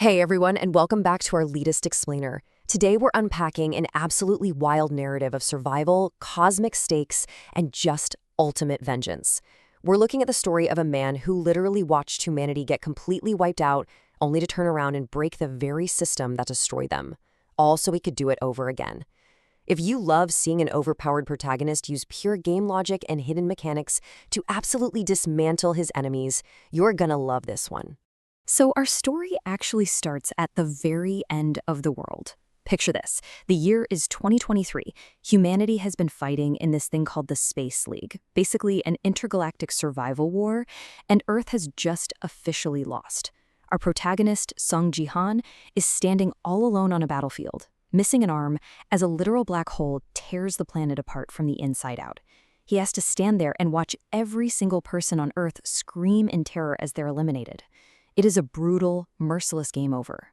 Hey everyone, and welcome back to our Elitist Explainer. Today we're unpacking an absolutely wild narrative of survival, cosmic stakes, and just ultimate vengeance. We're looking at the story of a man who literally watched humanity get completely wiped out, only to turn around and break the very system that destroyed them, all so he could do it over again. If you love seeing an overpowered protagonist use pure game logic and hidden mechanics to absolutely dismantle his enemies, you're gonna love this one. So our story actually starts at the very end of the world. Picture this. The year is 2023. Humanity has been fighting in this thing called the Space League, basically an intergalactic survival war, and Earth has just officially lost. Our protagonist, Sung Ji-han, is standing all alone on a battlefield, missing an arm, as a literal black hole tears the planet apart from the inside out. He has to stand there and watch every single person on Earth scream in terror as they're eliminated. It is a brutal, merciless game over.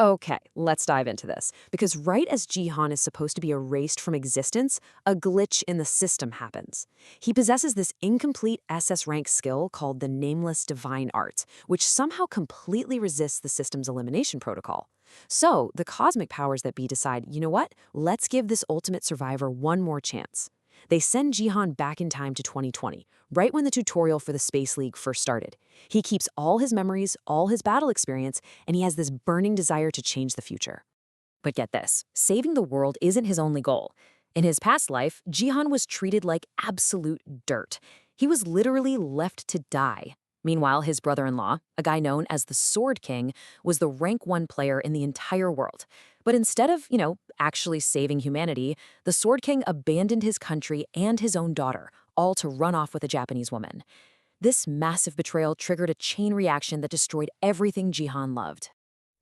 Okay, let's dive into this. Because right as Ji-han is supposed to be erased from existence, a glitch in the system happens. He possesses this incomplete SS rank skill called the Nameless Divine Art, which somehow completely resists the system's elimination protocol. So, the cosmic powers that be decide, you know what? Let's give this ultimate survivor one more chance. They send Ji-han back in time to 2020, right when the tutorial for the Space League first started. He keeps all his memories, all his battle experience, and he has this burning desire to change the future. But get this, saving the world isn't his only goal. In his past life, Ji-han was treated like absolute dirt. He was literally left to die. Meanwhile, his brother-in-law, a guy known as the Sword King, was the rank 1 player in the entire world. But instead of, actually saving humanity, the Sword King abandoned his country and his own daughter, all to run off with a Japanese woman. This massive betrayal triggered a chain reaction that destroyed everything Ji-han loved.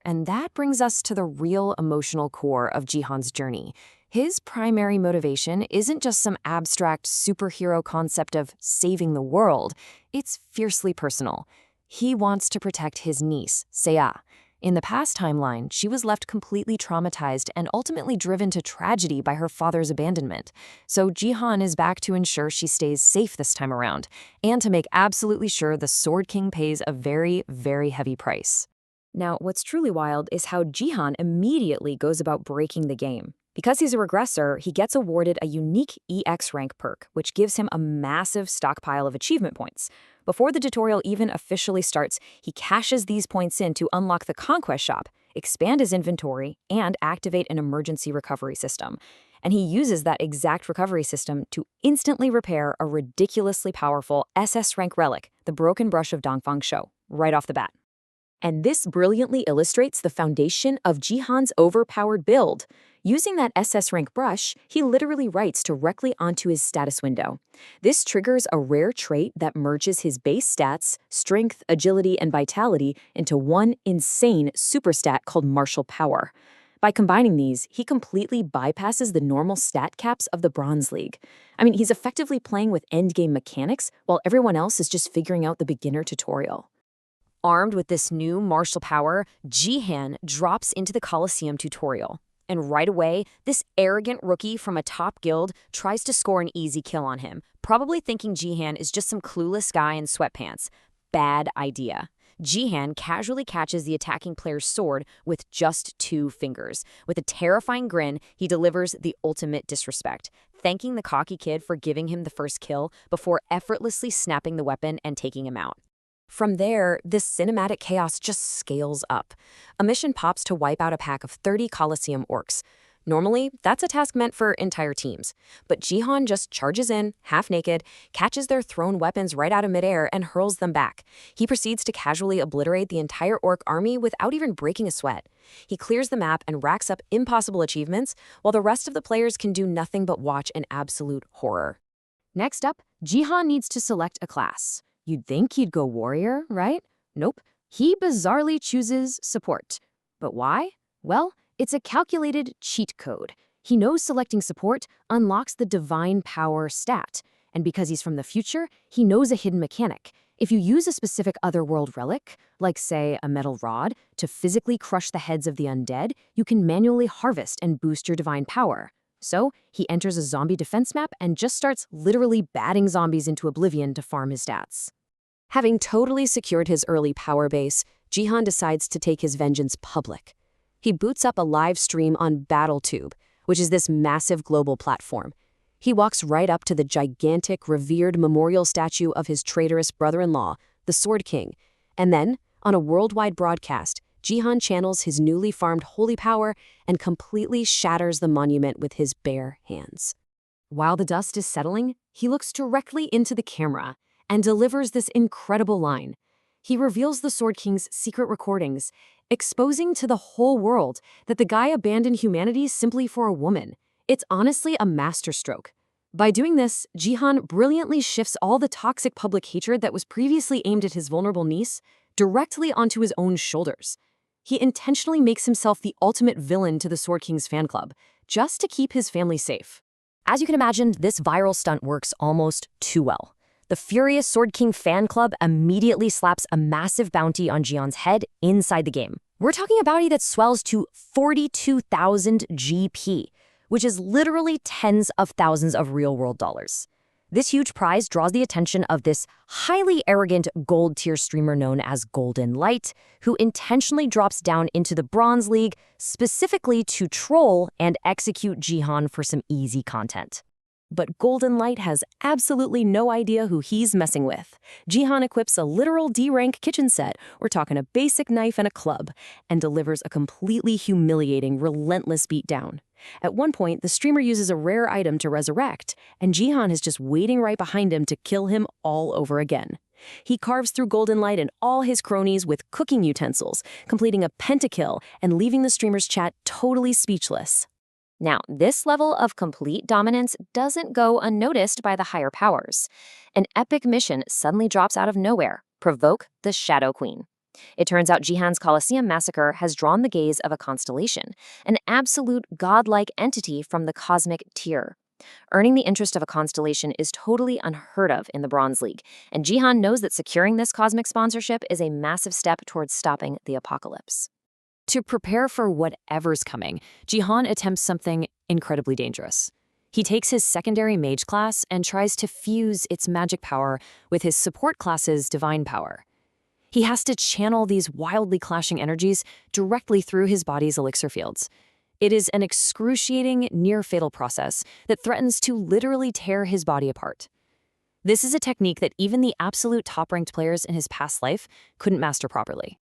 And that brings us to the real emotional core of Ji-han's journey. His primary motivation isn't just some abstract superhero concept of saving the world. It's fiercely personal. He wants to protect his niece, Seiya. In the past timeline, she was left completely traumatized and ultimately driven to tragedy by her father's abandonment. So Ji-han is back to ensure she stays safe this time around, and to make absolutely sure the Sword King pays a very, very heavy price. Now, what's truly wild is how Ji-han immediately goes about breaking the game. Because he's a regressor, he gets awarded a unique EX rank perk, which gives him a massive stockpile of achievement points. Before the tutorial even officially starts, he cashes these points in to unlock the Conquest Shop, expand his inventory, and activate an emergency recovery system. And he uses that exact recovery system to instantly repair a ridiculously powerful SS rank relic, the Broken Brush of Dongfang Shou, right off the bat. And this brilliantly illustrates the foundation of Ji-han's overpowered build. Using that SS rank brush, he literally writes directly onto his status window. This triggers a rare trait that merges his base stats, strength, agility, and vitality into one insane superstat called martial power. By combining these, he completely bypasses the normal stat caps of the Bronze League. He's effectively playing with endgame mechanics while everyone else is just figuring out the beginner tutorial. Armed with this new martial power, Ji-han drops into the Colosseum tutorial. And right away, this arrogant rookie from a top guild tries to score an easy kill on him, probably thinking Ji-han is just some clueless guy in sweatpants. Bad idea. Ji-han casually catches the attacking player's sword with just 2 fingers. With a terrifying grin, he delivers the ultimate disrespect, thanking the cocky kid for giving him the first kill before effortlessly snapping the weapon and taking him out. From there, this cinematic chaos just scales up. A mission pops to wipe out a pack of 30 Colosseum orcs. Normally, that's a task meant for entire teams. But Ji-han just charges in, half naked, catches their thrown weapons right out of midair, and hurls them back. He proceeds to casually obliterate the entire orc army without even breaking a sweat. He clears the map and racks up impossible achievements, while the rest of the players can do nothing but watch in absolute horror. Next up, Ji-han needs to select a class. You'd think he'd go warrior, right? Nope. He bizarrely chooses support. But why? Well, it's a calculated cheat code. He knows selecting support unlocks the divine power stat. And because he's from the future, he knows a hidden mechanic. If you use a specific otherworld relic, like say a metal rod, to physically crush the heads of the undead, you can manually harvest and boost your divine power. So he enters a zombie defense map and just starts literally batting zombies into oblivion to farm his stats. Having totally secured his early power base, Jihan decides to take his vengeance public. He boots up a live stream on BattleTube, which is this massive global platform. He walks right up to the gigantic, revered memorial statue of his traitorous brother-in-law, the Sword King, and then, on a worldwide broadcast, Jihan channels his newly farmed holy power and completely shatters the monument with his bare hands. While the dust is settling, he looks directly into the camera and delivers this incredible line. He reveals the Sword King's secret recordings, exposing to the whole world that the guy abandoned humanity simply for a woman. It's honestly a masterstroke. By doing this, Jihan brilliantly shifts all the toxic public hatred that was previously aimed at his vulnerable niece directly onto his own shoulders. He intentionally makes himself the ultimate villain to the Sword King's fan club, just to keep his family safe. As you can imagine, this viral stunt works almost too well. The furious Sword King fan club immediately slaps a massive bounty on Jihan's head inside the game. We're talking a bounty that swells to 42,000 GP, which is literally tens of thousands of real-world dollars. This huge prize draws the attention of this highly arrogant gold-tier streamer known as Golden Light, who intentionally drops down into the Bronze League specifically to troll and execute Jihan for some easy content. But Golden Light has absolutely no idea who he's messing with. Jihan equips a literal D-rank kitchen set, we're talking a basic knife and a club, and delivers a completely humiliating, relentless beatdown. At one point, the streamer uses a rare item to resurrect, and Jihan is just waiting right behind him to kill him all over again. He carves through Golden Light and all his cronies with cooking utensils, completing a pentakill and leaving the streamer's chat totally speechless. Now, this level of complete dominance doesn't go unnoticed by the higher powers. An epic mission suddenly drops out of nowhere: provoke the Shadow Queen. It turns out Jihan's Colosseum massacre has drawn the gaze of a constellation, an absolute godlike entity from the cosmic tier. Earning the interest of a constellation is totally unheard of in the Bronze League, and Jihan knows that securing this cosmic sponsorship is a massive step towards stopping the apocalypse. To prepare for whatever's coming, Jihan attempts something incredibly dangerous. He takes his secondary mage class and tries to fuse its magic power with his support class's divine power. He has to channel these wildly clashing energies directly through his body's elixir fields. It is an excruciating, near-fatal process that threatens to literally tear his body apart. This is a technique that even the absolute top-ranked players in his past life couldn't master properly.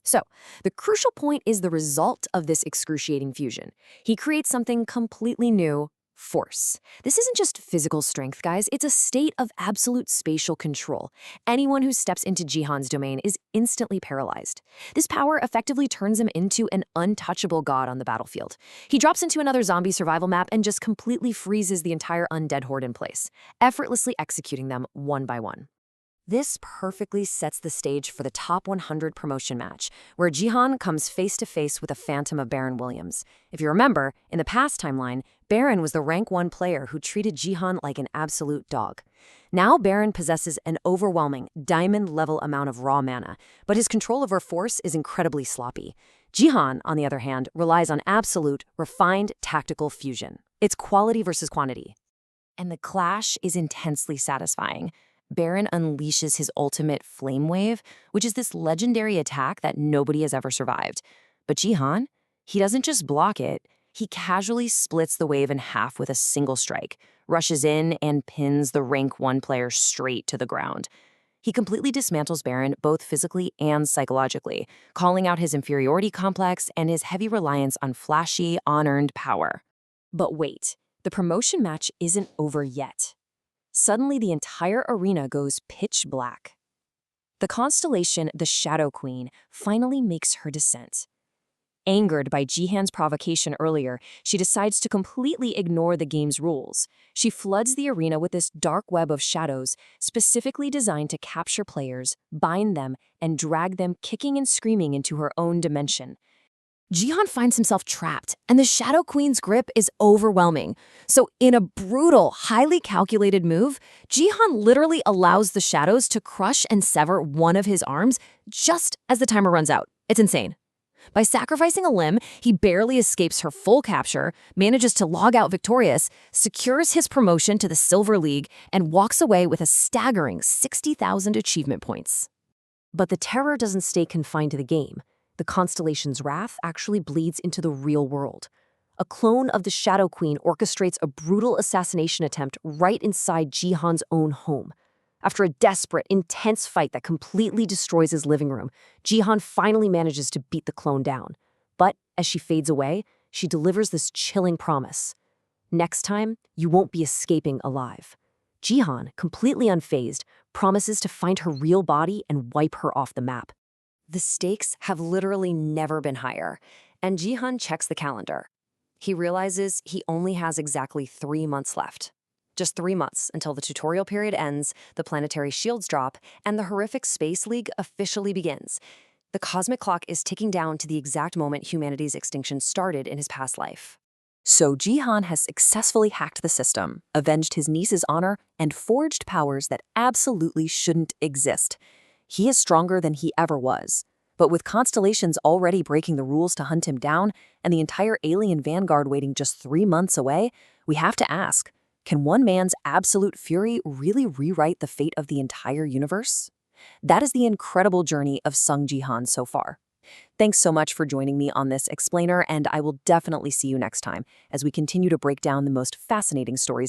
So, the crucial point is the result of this excruciating fusion. He creates something completely new: force. This isn't just physical strength, guys. It's a state of absolute spatial control. Anyone who steps into Jihan's domain is instantly paralyzed. This power effectively turns him into an untouchable god on the battlefield. He drops into another zombie survival map and just completely freezes the entire undead horde in place, effortlessly executing them one by one. This perfectly sets the stage for the top 100 promotion match, where Jihan comes face-to-face with a phantom of Baron Williams. If you remember, in the past timeline, Baron was the rank 1 player who treated Jihan like an absolute dog. Now Baron possesses an overwhelming, diamond-level amount of raw mana, but his control over force is incredibly sloppy. Jihan, on the other hand, relies on absolute, refined tactical fusion. It's quality versus quantity. And the clash is intensely satisfying. Baron unleashes his ultimate Flame Wave, which is this legendary attack that nobody has ever survived. But Jihan, he doesn't just block it, he casually splits the wave in half with a single strike, rushes in and pins the rank 1 player straight to the ground. He completely dismantles Baron both physically and psychologically, calling out his inferiority complex and his heavy reliance on flashy, unearned power. But wait, the promotion match isn't over yet. Suddenly, the entire arena goes pitch black. The constellation, the Shadow Queen, finally makes her descent. Angered by Jihan's provocation earlier, she decides to completely ignore the game's rules. She floods the arena with this dark web of shadows, specifically designed to capture players, bind them, and drag them kicking and screaming into her own dimension. Jihan finds himself trapped, and the Shadow Queen's grip is overwhelming. So in a brutal, highly calculated move, Jihan literally allows the shadows to crush and sever one of his arms just as the timer runs out. It's insane. By sacrificing a limb, he barely escapes her full capture, manages to log out victorious, secures his promotion to the Silver League, and walks away with a staggering 60,000 achievement points. But the terror doesn't stay confined to the game. The constellation's wrath actually bleeds into the real world. A clone of the Shadow Queen orchestrates a brutal assassination attempt right inside Jihan's own home. After a desperate, intense fight that completely destroys his living room, Jihan finally manages to beat the clone down. But as she fades away, she delivers this chilling promise. Next time, you won't be escaping alive. Jihan, completely unfazed, promises to find her real body and wipe her off the map. The stakes have literally never been higher, and Jihan checks the calendar. He realizes he only has exactly 3 months left. Just 3 months until the tutorial period ends, the planetary shields drop, and the horrific Space League officially begins. The cosmic clock is ticking down to the exact moment humanity's extinction started in his past life. So Jihan has successfully hacked the system, avenged his niece's honor, and forged powers that absolutely shouldn't exist. He is stronger than he ever was. But with constellations already breaking the rules to hunt him down, and the entire alien vanguard waiting just 3 months away, we have to ask, can one man's absolute fury really rewrite the fate of the entire universe? That is the incredible journey of Sung Jihan so far. Thanks so much for joining me on this explainer, and I will definitely see you next time as we continue to break down the most fascinating stories